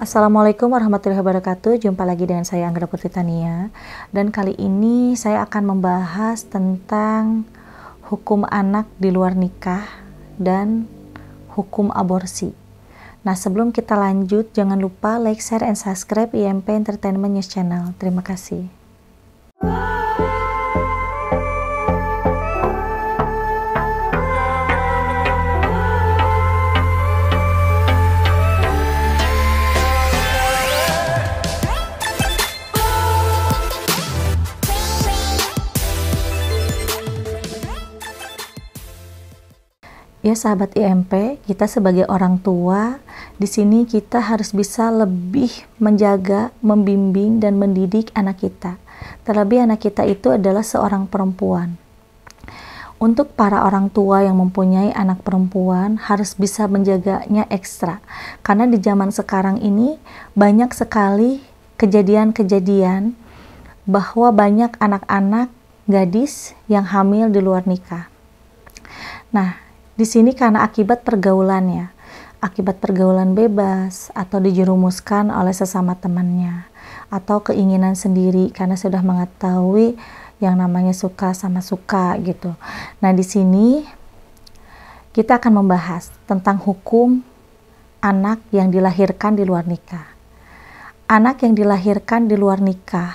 Assalamualaikum warahmatullahi wabarakatuh. Jumpa lagi dengan saya Anggra Putri Tania. Dan kali ini saya akan membahas tentang hukum anak di luar nikah dan hukum aborsi. Nah, sebelum kita lanjut, jangan lupa like, share, and subscribe IMP Entertainment News Channel. Terima kasih. Ya sahabat IMP, kita sebagai orang tua, di sini kita harus bisa lebih menjaga, membimbing, dan mendidik anak kita. Terlebih anak kita itu adalah seorang perempuan. Untuk para orang tua yang mempunyai anak perempuan, harus bisa menjaganya ekstra. Karena di zaman sekarang ini, banyak sekali kejadian-kejadian bahwa banyak anak-anak gadis yang hamil di luar nikah. Nah, di sini karena akibat pergaulannya, akibat pergaulan bebas atau dijerumuskan oleh sesama temannya, atau keinginan sendiri karena sudah mengetahui yang namanya suka sama suka gitu. Nah, di sini kita akan membahas tentang hukum anak yang dilahirkan di luar nikah. Anak yang dilahirkan di luar nikah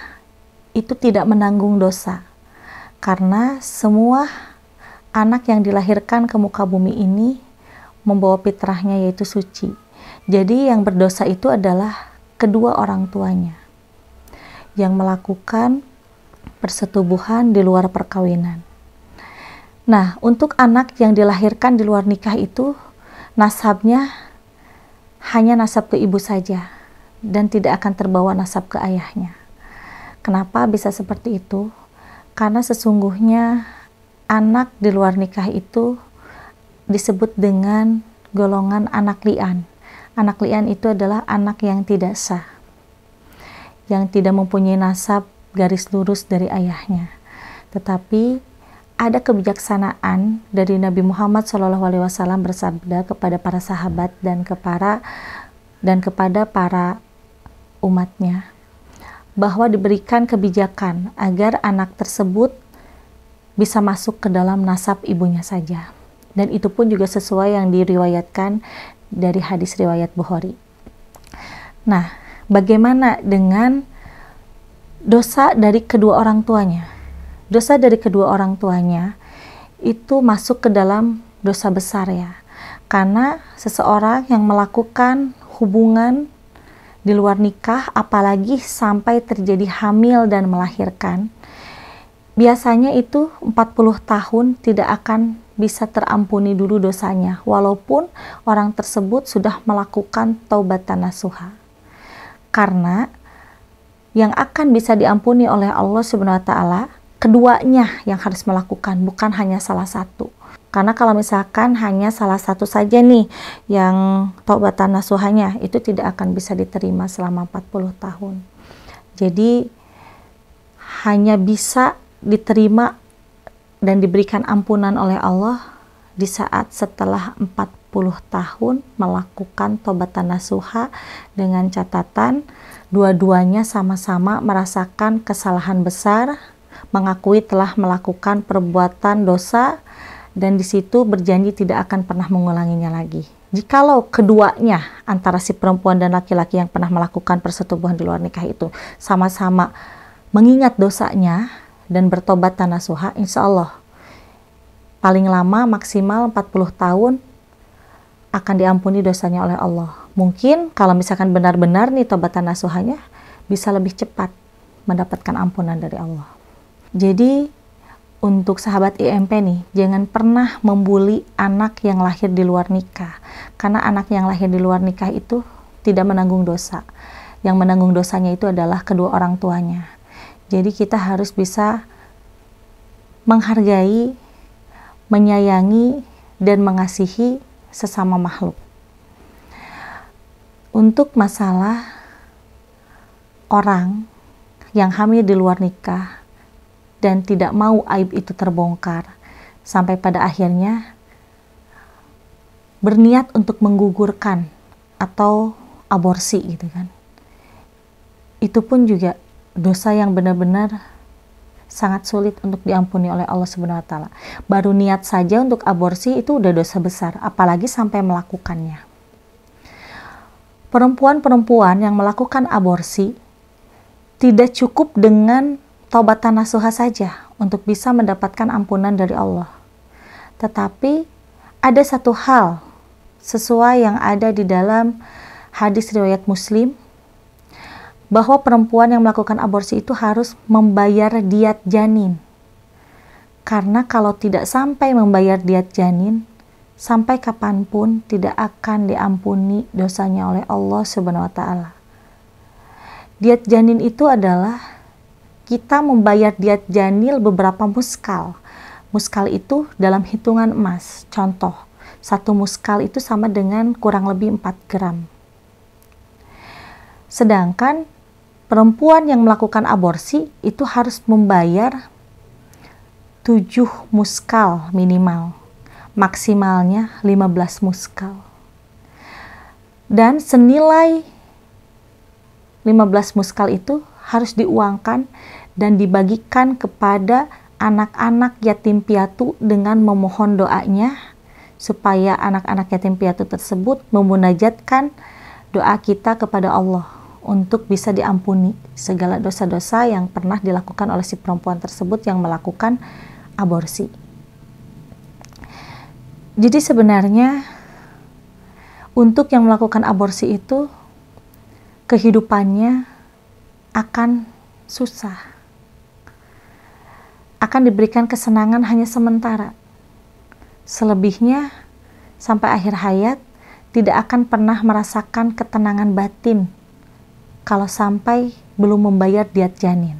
itu tidak menanggung dosa, karena semua anak yang dilahirkan ke muka bumi ini membawa fitrahnya yaitu suci. Jadi yang berdosa itu adalah kedua orang tuanya yang melakukan persetubuhan di luar perkawinan. Nah, untuk anak yang dilahirkan di luar nikah itu nasabnya hanya nasab ke ibu saja dan tidak akan terbawa nasab ke ayahnya. Kenapa bisa seperti itu? Karena sesungguhnya anak di luar nikah itu disebut dengan golongan anak li'an. Anak li'an itu adalah anak yang tidak sah, yang tidak mempunyai nasab garis lurus dari ayahnya. Tetapi ada kebijaksanaan dari Nabi Muhammad SAW bersabda kepada para sahabat dan kepada para umatnya, bahwa diberikan kebijakan agar anak tersebut bisa masuk ke dalam nasab ibunya saja. Dan itu pun juga sesuai yang diriwayatkan dari hadis riwayat Bukhari. Nah, bagaimana dengan dosa dari kedua orang tuanya? Dosa dari kedua orang tuanya itu masuk ke dalam dosa besar ya. Karena seseorang yang melakukan hubungan di luar nikah, apalagi sampai terjadi hamil dan melahirkan, biasanya itu 40 tahun tidak akan bisa terampuni dulu dosanya, walaupun orang tersebut sudah melakukan taubatan nasuha. Karena yang akan bisa diampuni oleh Allah Subhanahu wa taala, keduanya yang harus melakukan, bukan hanya salah satu. Karena kalau misalkan hanya salah satu saja nih yang taubatan nasuhanya, itu tidak akan bisa diterima selama 40 tahun. Jadi hanya bisa diterima dan diberikan ampunan oleh Allah di saat setelah 40 tahun melakukan taubatan nasuha, dengan catatan dua-duanya sama-sama merasakan kesalahan besar, mengakui telah melakukan perbuatan dosa, dan di situ berjanji tidak akan pernah mengulanginya lagi. Jikalau keduanya, antara si perempuan dan laki-laki yang pernah melakukan persetubuhan di luar nikah itu sama-sama mengingat dosanya dan bertobat nasuha, insya Allah paling lama maksimal 40 tahun akan diampuni dosanya oleh Allah. Mungkin kalau misalkan benar-benar nih tobat nasuhanya, bisa lebih cepat mendapatkan ampunan dari Allah. Jadi untuk sahabat IMP nih, jangan pernah membuli anak yang lahir di luar nikah, karena anak yang lahir di luar nikah itu tidak menanggung dosa. Yang menanggung dosanya itu adalah kedua orang tuanya. Jadi kita harus bisa menghargai, menyayangi, dan mengasihi sesama makhluk. Untuk masalah orang yang hamil di luar nikah dan tidak mau aib itu terbongkar, sampai pada akhirnya berniat untuk menggugurkan atau aborsi gitu kan. Itu pun juga dosa yang benar-benar sangat sulit untuk diampuni oleh Allah Subhanahu wa taala. Baru niat saja untuk aborsi itu udah dosa besar, apalagi sampai melakukannya. Perempuan-perempuan yang melakukan aborsi tidak cukup dengan taubatan nasuha saja untuk bisa mendapatkan ampunan dari Allah. Tetapi ada satu hal sesuai yang ada di dalam hadis riwayat Muslim, bahwa perempuan yang melakukan aborsi itu harus membayar diat janin. Karena kalau tidak sampai membayar diat janin, sampai kapanpun tidak akan diampuni dosanya oleh Allah Subhanahu wa taala. Diat janin itu adalah kita membayar diat janin beberapa muskal. Muskal itu dalam hitungan emas. Contoh, 1 muskal itu sama dengan kurang lebih 4 gram. Sedangkan perempuan yang melakukan aborsi itu harus membayar 7 muskal minimal, maksimalnya 15 muskal. Dan senilai 15 muskal itu harus diuangkan dan dibagikan kepada anak-anak yatim piatu dengan memohon doanya, supaya anak-anak yatim piatu tersebut memunajatkan doa kita kepada Allah untuk bisa diampuni segala dosa-dosa yang pernah dilakukan oleh si perempuan tersebut yang melakukan aborsi. Jadi sebenarnya untuk yang melakukan aborsi itu kehidupannya akan susah, akan diberikan kesenangan hanya sementara. Selebihnya sampai akhir hayat tidak akan pernah merasakan ketenangan batin kalau sampai belum membayar diat janin.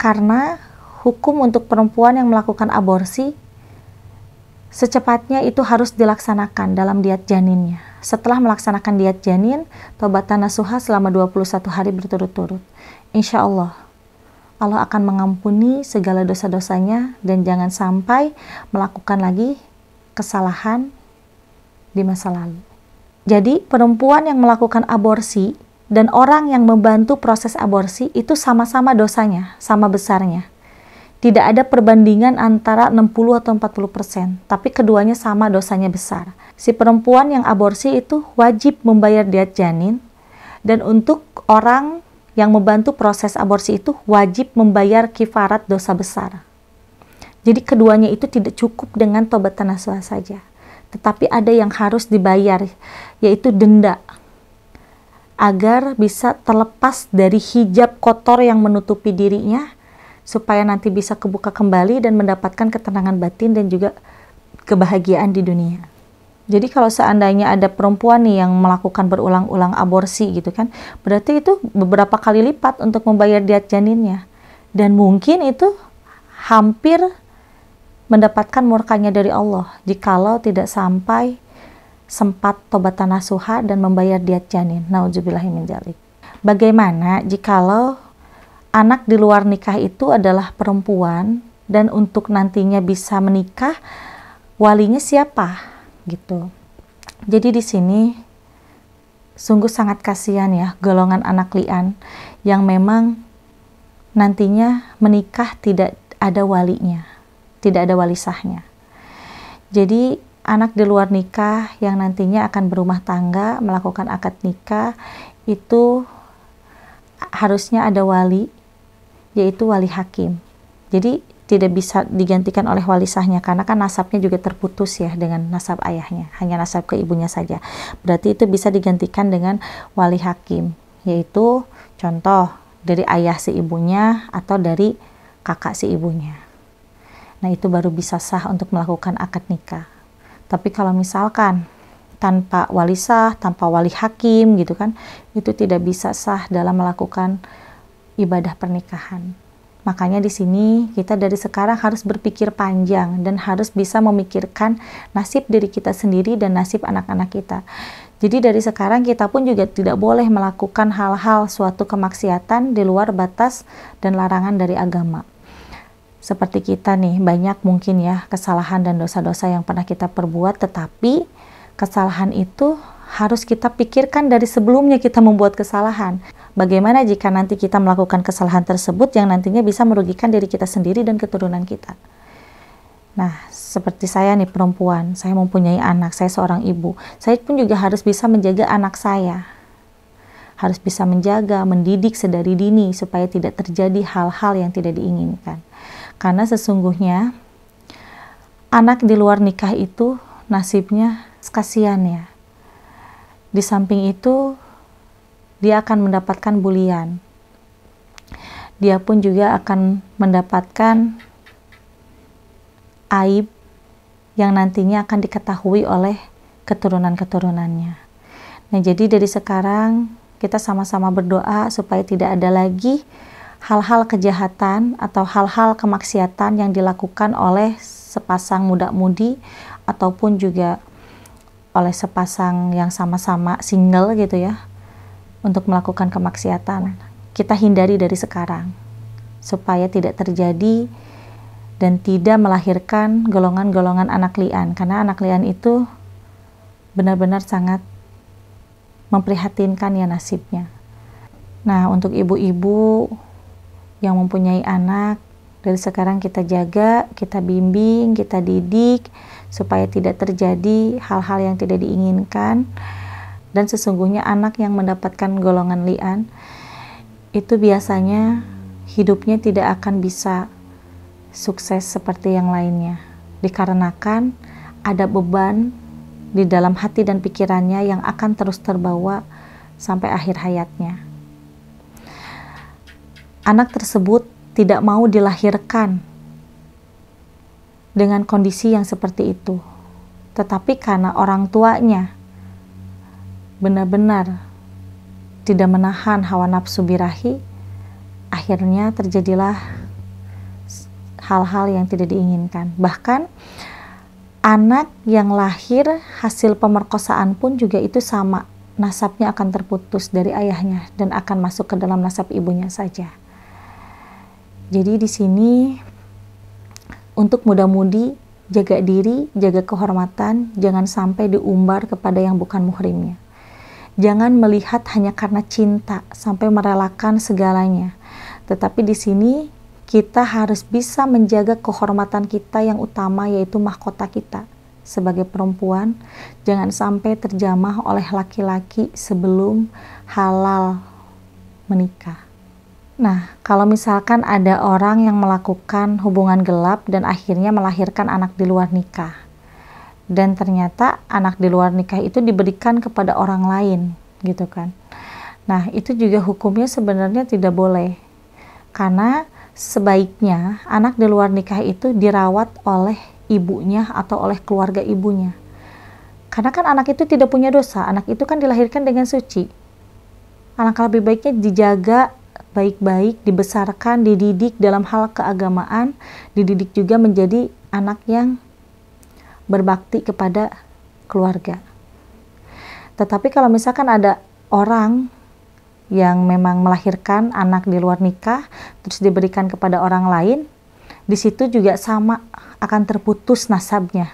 Karena hukum untuk perempuan yang melakukan aborsi secepatnya itu harus dilaksanakan dalam diat janinnya. Setelah melaksanakan diat janin, taubatan nasuha selama 21 hari berturut-turut. Insya Allah, Allah akan mengampuni segala dosa-dosanya dan jangan sampai melakukan lagi kesalahan di masa lalu. Jadi perempuan yang melakukan aborsi dan orang yang membantu proses aborsi itu sama-sama dosanya, sama besarnya. Tidak ada perbandingan antara 60 atau 40%, tapi keduanya sama dosanya besar. Si perempuan yang aborsi itu wajib membayar diat janin, dan untuk orang yang membantu proses aborsi itu wajib membayar kifarat dosa besar. Jadi keduanya itu tidak cukup dengan taubatan nasuha saja, tetapi ada yang harus dibayar, yaitu denda, agar bisa terlepas dari hijab kotor yang menutupi dirinya, supaya nanti bisa kebuka kembali dan mendapatkan ketenangan batin dan juga kebahagiaan di dunia. Jadi kalau seandainya ada perempuan nih yang melakukan berulang-ulang aborsi gitu kan, berarti itu beberapa kali lipat untuk membayar diat janinnya. Dan mungkin itu hampir mendapatkan murkanya dari Allah jikalau tidak sampai sempat taubatan nasuha dan membayar diat janin. Nauzubillahi min dzalik. Bagaimana jikalau anak di luar nikah itu adalah perempuan dan untuk nantinya bisa menikah, walinya siapa gitu. Jadi di sini sungguh sangat kasihan ya golongan anak li'an yang memang nantinya menikah tidak ada walinya, tidak ada wali sahnya. Jadi anak di luar nikah yang nantinya akan berumah tangga, melakukan akad nikah, itu harusnya ada wali, yaitu wali hakim. Jadi tidak bisa digantikan oleh wali sahnya karena kan nasabnya juga terputus ya dengan nasab ayahnya, hanya nasab ke ibunya saja. Berarti itu bisa digantikan dengan wali hakim, yaitu contoh dari ayah si ibunya atau dari kakak si ibunya. Nah itu baru bisa sah untuk melakukan akad nikah. Tapi kalau misalkan tanpa wali sah, tanpa wali hakim gitu kan, itu tidak bisa sah dalam melakukan ibadah pernikahan. Makanya di sini kita dari sekarang harus berpikir panjang dan harus bisa memikirkan nasib diri kita sendiri dan nasib anak-anak kita. Jadi dari sekarang kita pun juga tidak boleh melakukan hal-hal suatu kemaksiatan di luar batas dan larangan dari agama. Seperti kita nih, banyak mungkin ya kesalahan dan dosa-dosa yang pernah kita perbuat, tetapi kesalahan itu harus kita pikirkan dari sebelumnya kita membuat kesalahan. Bagaimana jika nanti kita melakukan kesalahan tersebut yang nantinya bisa merugikan diri kita sendiri dan keturunan kita. Nah, seperti saya nih perempuan, saya mempunyai anak, saya seorang ibu. Saya pun juga harus bisa menjaga anak saya. Harus bisa menjaga, mendidik sedari dini supaya tidak terjadi hal-hal yang tidak diinginkan. Karena sesungguhnya anak di luar nikah itu nasibnya kasihan ya. Di samping itu dia akan mendapatkan bulian. Dia pun juga akan mendapatkan aib yang nantinya akan diketahui oleh keturunan-keturunannya. Nah, jadi dari sekarang kita sama-sama berdoa supaya tidak ada lagi hal-hal kejahatan atau hal-hal kemaksiatan yang dilakukan oleh sepasang muda-mudi ataupun juga oleh sepasang yang sama-sama single gitu ya, untuk melakukan kemaksiatan. Kita hindari dari sekarang supaya tidak terjadi dan tidak melahirkan golongan-golongan anak lian, karena anak lian itu benar-benar sangat memprihatinkan ya nasibnya. Nah, untuk ibu-ibu yang mempunyai anak, dari sekarang kita jaga, kita bimbing, kita didik supaya tidak terjadi hal-hal yang tidak diinginkan. Dan sesungguhnya anak yang mendapatkan golongan lian itu biasanya hidupnya tidak akan bisa sukses seperti yang lainnya, dikarenakan ada beban di dalam hati dan pikirannya yang akan terus terbawa sampai akhir hayatnya. Anak tersebut tidak mau dilahirkan dengan kondisi yang seperti itu, tetapi karena orang tuanya benar-benar tidak menahan hawa nafsu birahi, akhirnya terjadilah hal-hal yang tidak diinginkan. Bahkan anak yang lahir hasil pemerkosaan pun juga itu sama, nasabnya akan terputus dari ayahnya dan akan masuk ke dalam nasab ibunya saja. Jadi di sini untuk muda-mudi, jaga diri, jaga kehormatan, jangan sampai diumbar kepada yang bukan muhrimnya. Jangan melihat hanya karena cinta sampai merelakan segalanya. Tetapi di sini kita harus bisa menjaga kehormatan kita yang utama, yaitu mahkota kita sebagai perempuan. Jangan sampai terjamah oleh laki-laki sebelum halal menikah. Nah, kalau misalkan ada orang yang melakukan hubungan gelap dan akhirnya melahirkan anak di luar nikah, dan ternyata anak di luar nikah itu diberikan kepada orang lain, gitu kan. Nah, itu juga hukumnya sebenarnya tidak boleh. Karena sebaiknya anak di luar nikah itu dirawat oleh ibunya atau oleh keluarga ibunya. Karena kan anak itu tidak punya dosa, anak itu kan dilahirkan dengan suci. Alangkah lebih baiknya dijaga baik-baik, dibesarkan, dididik dalam hal keagamaan, dididik juga menjadi anak yang berbakti kepada keluarga. Tetapi kalau misalkan ada orang yang memang melahirkan anak di luar nikah terus diberikan kepada orang lain, di situ juga sama akan terputus nasabnya.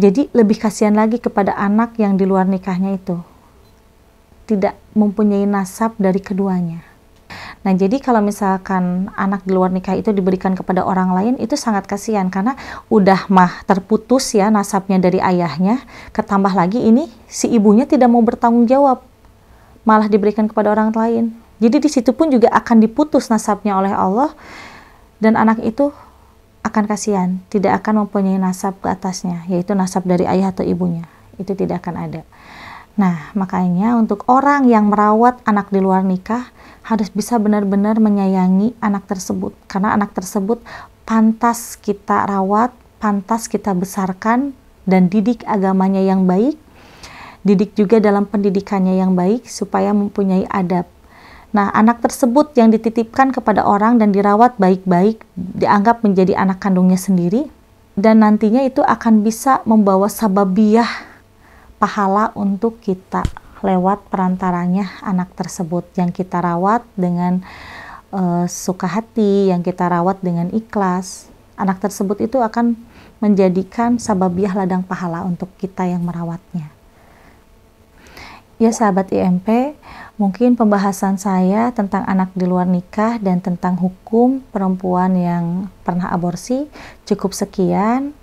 Jadi lebih kasihan lagi kepada anak yang di luar nikahnya itu tidak mempunyai nasab dari keduanya. Nah, jadi kalau misalkan anak di luar nikah itu diberikan kepada orang lain, itu sangat kasihan karena udah mah terputus ya nasabnya dari ayahnya, ketambah lagi ini si ibunya tidak mau bertanggung jawab, malah diberikan kepada orang lain. Jadi di situ pun juga akan diputus nasabnya oleh Allah, dan anak itu akan kasihan, tidak akan mempunyai nasab ke atasnya, yaitu nasab dari ayah atau ibunya. Itu tidak akan ada. Nah, makanya untuk orang yang merawat anak di luar nikah harus bisa benar-benar menyayangi anak tersebut, karena anak tersebut pantas kita rawat, pantas kita besarkan dan didik agamanya yang baik, didik juga dalam pendidikannya yang baik supaya mempunyai adab. Nah, anak tersebut yang dititipkan kepada orang dan dirawat baik-baik dianggap menjadi anak kandungnya sendiri, dan nantinya itu akan bisa membawa sababiyah pahala untuk kita lewat perantaranya anak tersebut yang kita rawat dengan suka hati, yang kita rawat dengan ikhlas. Anak tersebut itu akan menjadikan sababiyah ladang pahala untuk kita yang merawatnya. Ya sahabat IMP, mungkin pembahasan saya tentang anak di luar nikah dan tentang hukum perempuan yang pernah aborsi cukup sekian.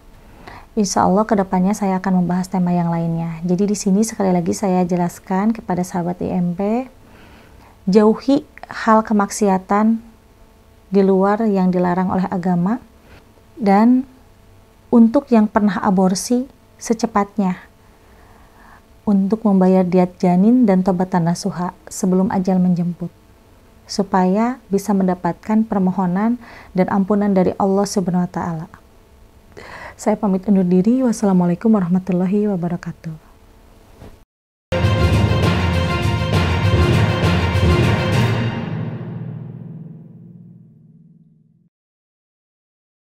Insya Allah kedepannya saya akan membahas tema yang lainnya. Jadi di sini sekali lagi saya jelaskan kepada sahabat IMP, jauhi hal kemaksiatan di luar yang dilarang oleh agama, dan untuk yang pernah aborsi secepatnya untuk membayar diat janin dan tobatan nasuha sebelum ajal menjemput, supaya bisa mendapatkan permohonan dan ampunan dari Allah Subhanahu wa Ta'ala. Saya pamit undur diri. Wassalamualaikum warahmatullahi wabarakatuh.